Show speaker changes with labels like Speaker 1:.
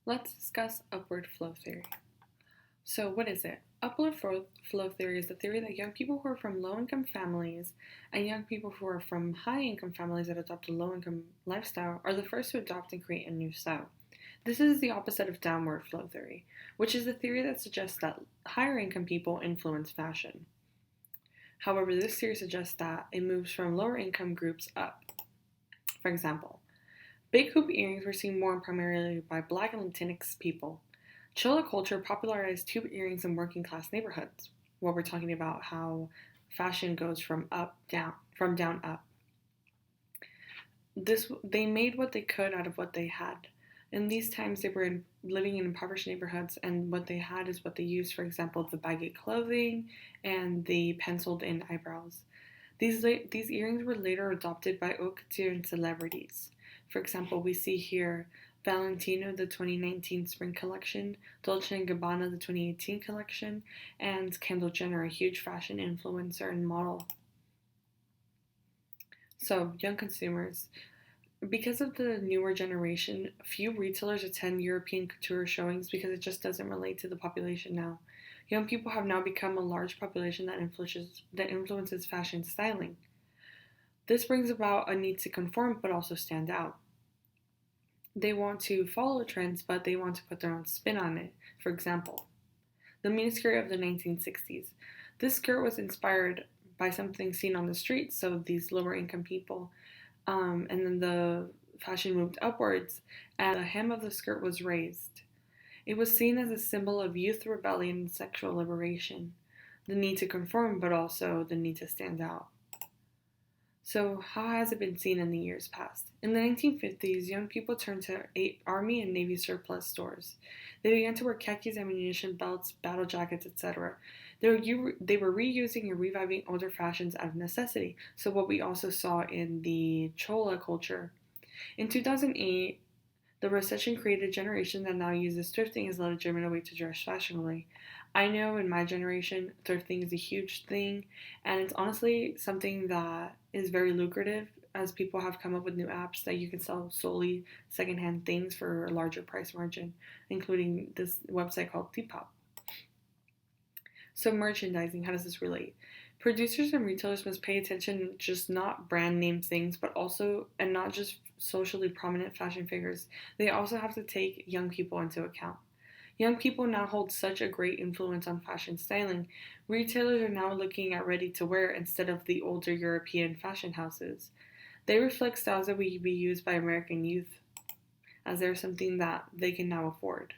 Speaker 1: Let's discuss upward flow theory. So, what is it? Flow theory is the theory that young people who are from low income families and young people who are from high income families that adopt a low income lifestyle are the first to adopt and create a new style. This is the opposite of downward flow theory, which is the theory that suggests that higher income people influence fashion. However, this theory suggests that it moves from lower income groups up. For example, big hoop earrings were seen worn primarily by Black and Latinx people. Chola culture popularized tube earrings in working class neighborhoods. What we're talking about how fashion goes from down up. They made what they could out of what they had. In these times, they were living in impoverished neighborhoods, and what they had is what they used. For example, the baggy clothing and the penciled-in eyebrows. These earrings were later adopted by haute couture and celebrities. For example, we see here Valentino, the 2019 spring collection, Dolce & Gabbana, the 2018 collection, and Kendall Jenner, a huge fashion influencer and model. So, young consumers. Because of the newer generation, few retailers attend European couture showings because it just doesn't relate to the population now. Young people have now become a large population that influences fashion styling. This brings about a need to conform but also stand out. They want to follow trends, but they want to put their own spin on it. For example, the miniskirt of the 1960s. This skirt was inspired by something seen on the streets, so these lower income people. And then the fashion moved upwards, and the hem of the skirt was raised. It was seen as a symbol of youth rebellion and sexual liberation, the need to conform, but also the need to stand out. So, how has it been seen in the years past? In the 1950s, young people turned to Army and Navy surplus stores. They began to wear khakis, ammunition belts, battle jackets, etc. They were reusing and reviving older fashions out of necessity, so what we also saw in the Chola culture. In 2008, the recession created a generation that now uses thrifting as a legitimate way to dress fashionably. I know in my generation, thrifting is a huge thing, and it's honestly something that is very lucrative as people have come up with new apps that you can sell solely secondhand things for a larger price margin, including this website called Depop. So, merchandising, how does this relate? Producers and retailers must pay attention just not brand name things, but also, and not just socially prominent fashion figures. They also have to take young people into account. Young people now hold such a great influence on fashion styling. Retailers are now looking at ready to wear instead of the older European fashion houses. They reflect styles that will be used by American youth, as they're something that they can now afford.